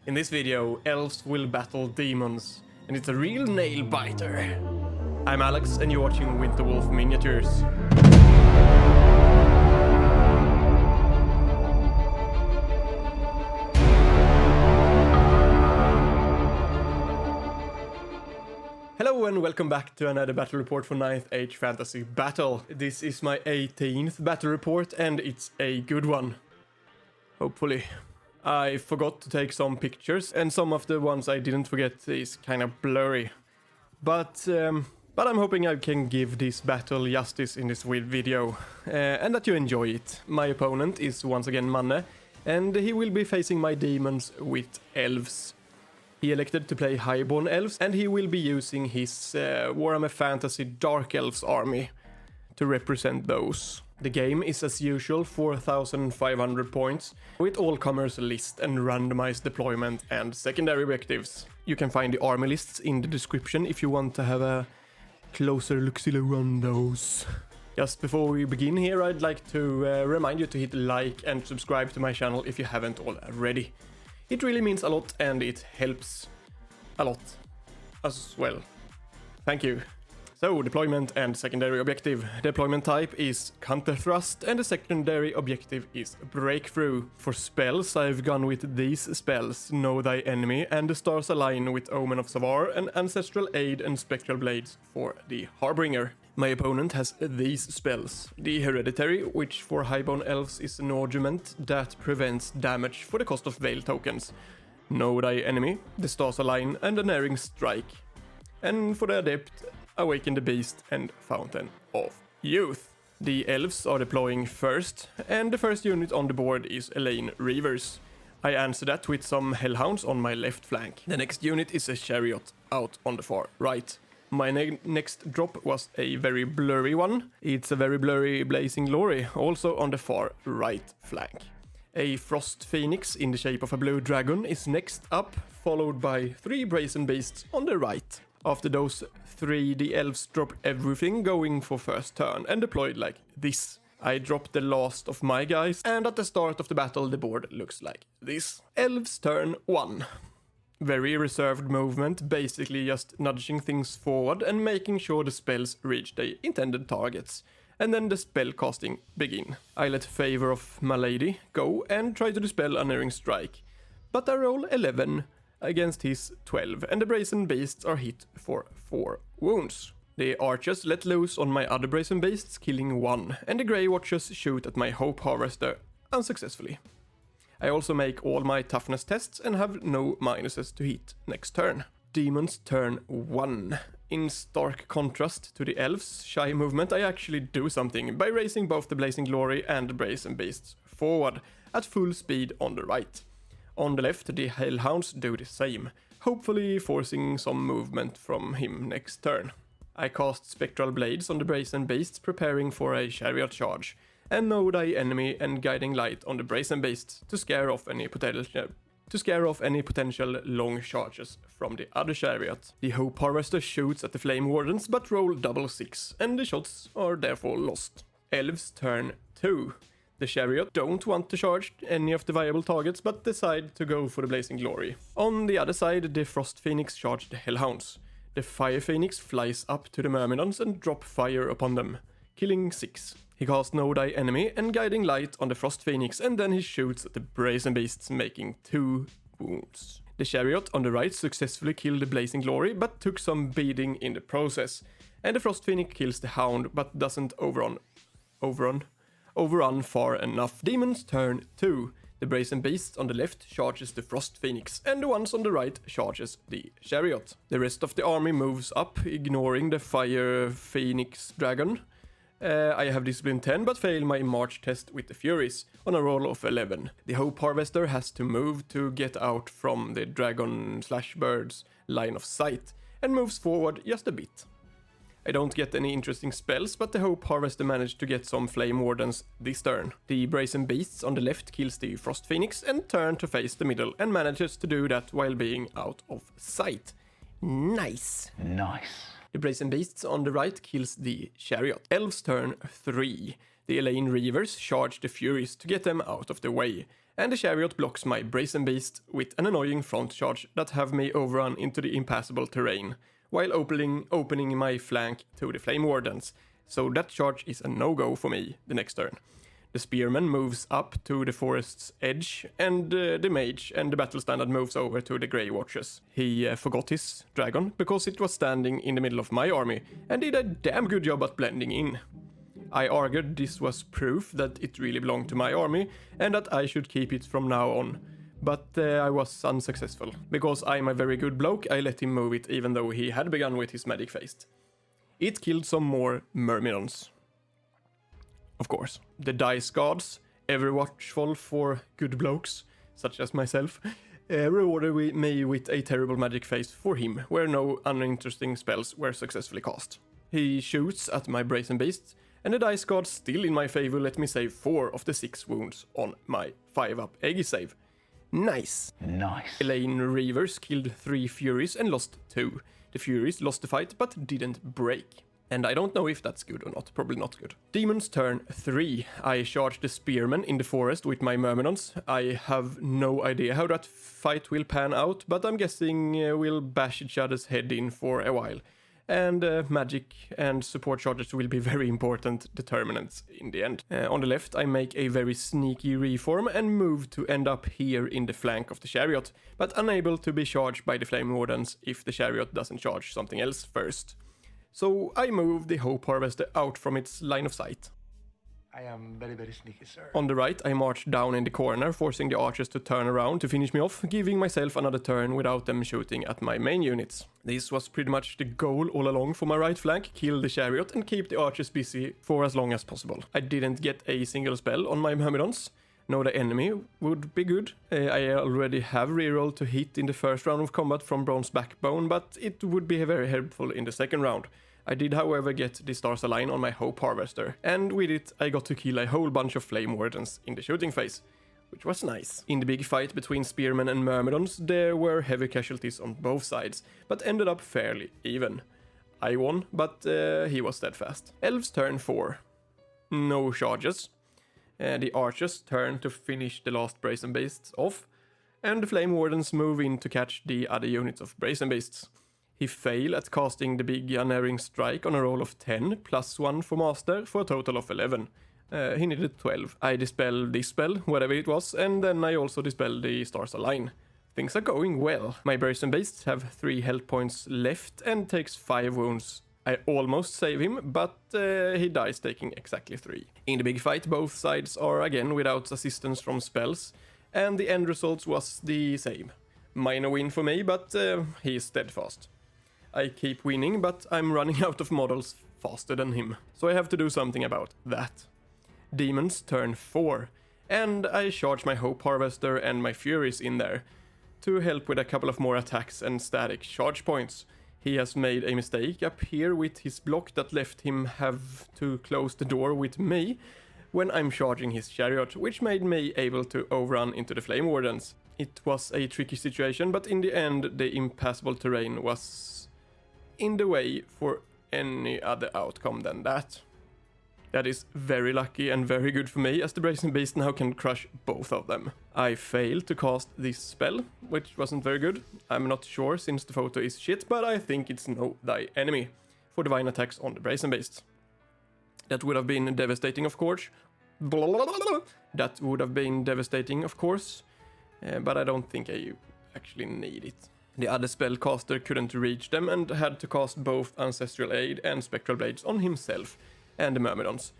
In this video, elves will battle demons, and it's a real nail biter. I'm Alex, and you're watching Winterwolf Miniatures. Hello and welcome back to another battle report for 9th Age Fantasy Battle. This is my 18th battle report, and it's a good one. Hopefully. I forgot to take some pictures, and some of the ones I didn't forget is kind of blurry. But I'm hoping I can give this battle justice in this video, and that you enjoy it. My opponent is once again Manne, and he will be facing my demons with elves. He elected to play Highborn Elves, and he will be using his Warhammer Fantasy Dark Elves army to represent those. The game is as usual 4,500 points, with all-comers list and randomized deployment and secondary objectives. You can find the army lists in the description if you want to have a closer look-see on those. Just before we begin here, I'd like to remind you to hit like and subscribe to my channel if you haven't already. It really means a lot and it helps a lot as well. Thank you. So, deployment and secondary objective. Deployment type is counter thrust, and the secondary objective is breakthrough. For spells, I've gone with these spells: Know Thy Enemy, and the Stars Align with Omen of Savar, and Ancestral Aid and Spectral Blades for the Harbinger. My opponent has these spells: the Hereditary, which for Highborn Elves is an ornament that prevents damage for the cost of Veil tokens. Know Thy Enemy, the Stars Align, and the Unerring Strike. And for the Adept, Awaken the Beast and Fountain of Youth. The elves are deploying first, and the first unit on the board is Elein Reavers. I answer that with some Hellhounds on my left flank. The next unit is a Chariot out on the far right. My next drop was a very blurry one. It's a very blurry Blazing Glory, also on the far right flank. A Frost Phoenix in the shape of a blue dragon is next up, followed by 3 Brazen Beasts on the right. After those 3, the elves drop everything, going for first turn, and deployed like this. I dropped the last of my guys, and at the start of the battle the board looks like this. Elves turn 1. Very reserved movement, basically just nudging things forward and making sure the spells reach the intended targets. And then the spell casting begin. I let Favor of My Lady go and try to dispel Unerring Strike. But I roll 11 against his 12, and the Brazen Beasts are hit for 4 wounds. The archers let loose on my other Brazen Beasts, killing 1, and the Grey Watchers shoot at my Hope Harvester unsuccessfully. I also make all my toughness tests and have no minuses to hit next turn. Demons turn 1. In stark contrast to the elves' shy movement, I actually do something by raising both the Blazing Glory and the Brazen Beasts forward at full speed on the right. On the left, the Hellhounds do the same, hopefully forcing some movement from him next turn. I cast Spectral Blades on the Brazen Beasts, preparing for a Chariot charge, and Know Thy Enemy and Guiding Light on the Brazen Beasts to scare off any potential long charges from the other Chariot. The Hope Harvester shoots at the Flame Wardens, but roll double 6, and the shots are therefore lost. Elves turn 2. The Chariot don't want to charge any of the viable targets, but decide to go for the Blazing Glory. On the other side, the Frost Phoenix charge the Hellhounds. The Fire Phoenix flies up to the Myrmidons and drop fire upon them, killing 6. He casts Know Thy Enemy and Guiding Light on the Frost Phoenix, and then he shoots at the Brazen Beasts, making 2 wounds. The Chariot on the right successfully killed the Blazing Glory, but took some beating in the process. And the Frost Phoenix kills the Hound, but doesn't overrun far enough. Demons turn 2. The Brazen Beast on the left charges the Frost Phoenix, and the ones on the right charges the Chariot. The rest of the army moves up, ignoring the Fire Phoenix Dragon. I have Discipline 10, but fail my March test with the Furies on a roll of 11. The Hope Harvester has to move to get out from the Dragon/Bird's line of sight, and moves forward just a bit. I don't get any interesting spells, but the Hope Harvester managed to get some Flame Wardens this turn. The Brazen Beasts on the left kills the Frost Phoenix and turn to face the middle, and manages to do that while being out of sight. Nice. The Brazen Beasts on the right kills the Chariot. Elves turn 3. The Elein Reavers charge the Furies to get them out of the way, and the chariot blocks my brazen beast with an annoying front charge that have me overrun into the impassable terrain, while opening my flank to the flame wardens, so that charge is a no-go for me the next turn. The spearman moves up to the forest's edge, and the mage and the battle standard moves over to the Grey Watchers. He forgot his dragon because it was standing in the middle of my army, and did a damn good job at blending in. I argued this was proof that it really belonged to my army, and that I should keep it from now on. But I was unsuccessful. Because I'm a very good bloke, I let him move it even though he had begun with his magic feast. It killed some more myrmidons. Of course, the dice gods, ever watchful for good blokes, such as myself, rewarded me with a terrible magic phase for him, where no uninteresting spells were successfully cast. He shoots at my brazen beast, and the dice gods still in my favor let me save 4 of the 6 wounds on my 5-up Aegis save. Nice! Elein Reavers killed 3 Furies and lost 2. The Furies lost the fight but didn't break. And I don't know if that's good or not, probably not good. Demon's turn 3. I charge the spearman in the forest with my myrmidons. I have no idea how that fight will pan out, but I'm guessing we'll bash each other's head in for a while. And magic and support charges will be very important determinants in the end. On the left, I make a very sneaky reform and move to end up here in the flank of the chariot, but unable to be charged by the flame wardens if the chariot doesn't charge something else first. So I move the Hope Harvester out from its line of sight. I am very, very sneaky, sir. On the right, I march down in the corner, forcing the archers to turn around to finish me off, giving myself another turn without them shooting at my main units. This was pretty much the goal all along for my right flank, kill the chariot and keep the archers busy for as long as possible. I didn't get a single spell on my myrmidons. Know the enemy would be good. I already have reroll to hit in the first round of combat from Bronze Backbone, but it would be very helpful in the second round. I did, however, get the Stars Align on my Hope Harvester, and with it I got to kill a whole bunch of Flame Wardens in the shooting phase, which was nice. In the big fight between Spearmen and Myrmidons, there were heavy casualties on both sides, but ended up fairly even. I won, but he was steadfast. Elves turn 4. No charges. The archers turn to finish the last Brazen Beasts off, and the Flame Wardens move in to catch the other units of Brazen Beasts. He failed at casting the big unerring strike on a roll of 10, plus 1 for master, for a total of 11. He needed 12. I dispel this spell, whatever it was, and then I also dispel the Stars Align. Things are going well. My Brazen Beasts have 3 health points left and takes 5 wounds. I almost save him, but he dies taking exactly 3. In the big fight, both sides are again without assistance from spells, and the end result was the same. Minor win for me, but he is steadfast. I keep winning, but I'm running out of models faster than him, so I have to do something about that. Demons turn 4, and I charge my Hope Harvester and my Furies in there to help with a couple of more attacks and static charge points. He has made a mistake up here with his block that left him have to close the door with me when I'm charging his chariot, which made me able to overrun into the Flame Wardens. It was a tricky situation, but in the end the impassable terrain was in the way for any other outcome than that. That is very lucky and very good for me, as the Brazen Beast now can crush both of them. I failed to cast this spell, which wasn't very good. I'm not sure since the photo is shit, but I think it's Know Thy Enemy for divine attacks on the Brazen Beast. That would have been devastating, of course. That would have been devastating, of course, but I don't think I actually need it. The other spellcaster couldn't reach them and had to cast both Ancestral Aid and Spectral Blades on himself and the Myrmidons.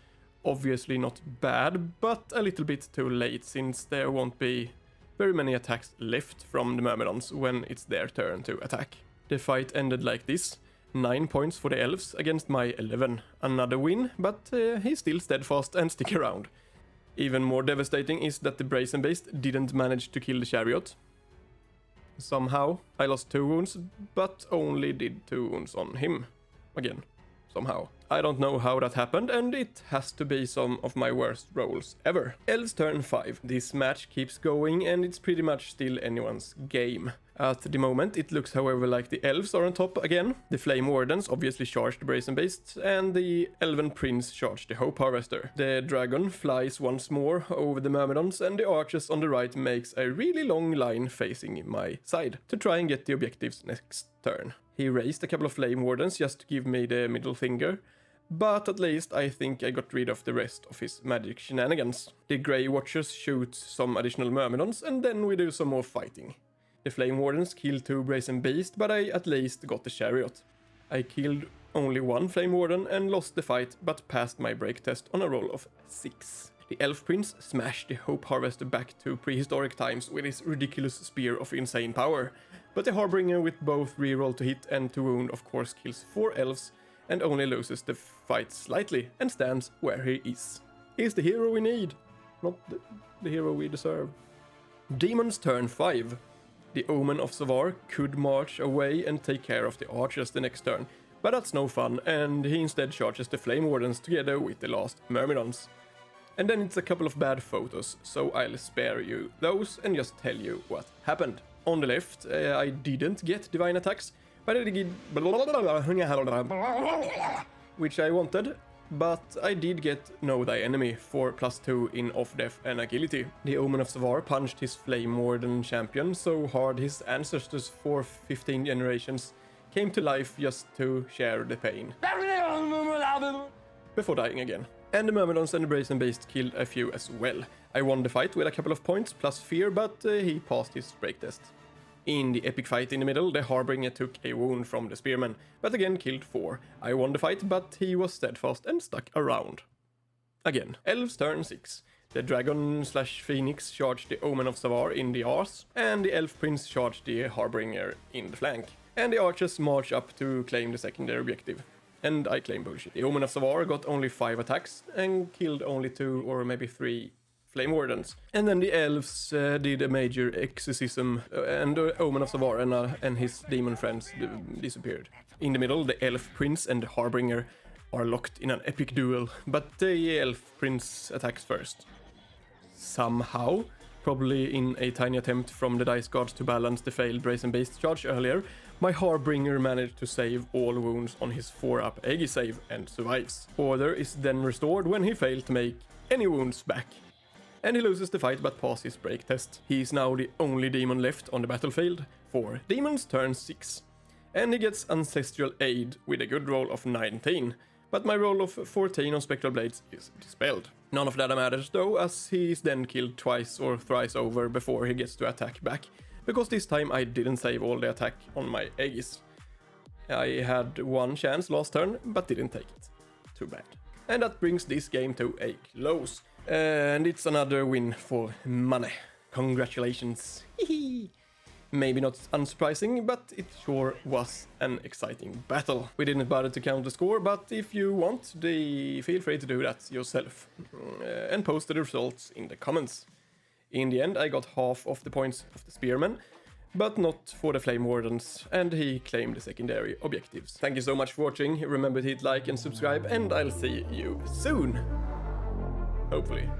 Obviously not bad, but a little bit too late, since there won't be very many attacks left from the Myrmidons when it's their turn to attack. The fight ended like this: 9 points for the elves against my 11. Another win, but he's still steadfast and stick around. Even more devastating is that the Brazen Beast didn't manage to kill the chariot. Somehow, I lost 2 wounds, but only did 2 wounds on him. Again, somehow. I don't know how that happened, and it has to be some of my worst rolls ever. Elves turn 5. This match keeps going, and it's pretty much still anyone's game. At the moment, it looks however like the elves are on top again. The Flame Wardens obviously charge the Brazen Beast, and the Elven Prince charge the Hope Harvester. The dragon flies once more over the Myrmidons, and the archers on the right makes a really long line facing my side to try and get the objectives next turn. He raised a couple of Flame Wardens just to give me the middle finger, but at least I think I got rid of the rest of his magic shenanigans. The Grey Watchers shoot some additional Myrmidons, and then we do some more fighting. The Flame Wardens killed 2 Brazen Beasts, but I at least got the Chariot. I killed only 1 Flame Warden and lost the fight, but passed my break test on a roll of 6. The Elf Prince smashed the Hope Harvester back to prehistoric times with his ridiculous spear of insane power, but the Harbinger with both reroll to hit and to wound of course kills 4 elves and only loses the fight slightly and stands where he is. He's the hero we need, not the hero we deserve. Demons turn 5. The Omen of Savar could march away and take care of the archers the next turn, but that's no fun, and he instead charges the Flame Wardens together with the last Myrmidons. And then it's a couple of bad photos, so I'll spare you those and just tell you what happened. On the left, I didn't get divine attacks, but I did which I wanted, but I did get Know Thy Enemy for +2 in off-death and agility. The Omen of Savar punched his Flame Warden champion so hard his ancestors for 15 generations came to life just to share the pain before dying again. And the Myrmidons and the Brazen Beast killed a few as well. I won the fight with a couple of points plus fear, but he passed his break test. In the epic fight in the middle, the Harbinger took a wound from the Spearman, but again killed 4. I won the fight, but he was steadfast and stuck around. Again, Elves turn 6. The Dragon/Phoenix charged the Omen of Savar in the arse, and the Elf Prince charged the Harbinger in the flank. And the archers march up to claim the secondary objective. And I claim bullshit. The Omen of Savar got only 5 attacks and killed only 2 or maybe 3 Flame Wardens. And then the elves did a major exorcism, and the Omen of Savar and his demon friends disappeared. In the middle, the Elf Prince and the Harbinger are locked in an epic duel, but the Elf Prince attacks first. Somehow, probably in a tiny attempt from the Dice Gods to balance the failed Brazen Beast charge earlier, my Harbinger managed to save all wounds on his 4-up Aegis save and survives. Order is then restored when he failed to make any wounds back. And he loses the fight but passes his break test. He is now the only demon left on the battlefield for Demons turn 6. And he gets Ancestral Aid with a good roll of 19, but my roll of 14 on Spectral Blades is dispelled. None of that matters though, as he is then killed twice or thrice over before he gets to attack back, because this time I didn't save all the attack on my Aegis. I had 1 chance last turn, but didn't take it. Too bad. And that brings this game to a close. And it's another win for money. Congratulations. Maybe not unsurprising, but it sure was an exciting battle. We didn't bother to count the score, but if you want, feel free to do that yourself. And post the results in the comments. In the end, I got half of the points of the Spearman, but not for the Flame Wardens, and he claimed the secondary objectives. Thank you so much for watching. Remember to hit like and subscribe, and I'll see you soon. Hopefully.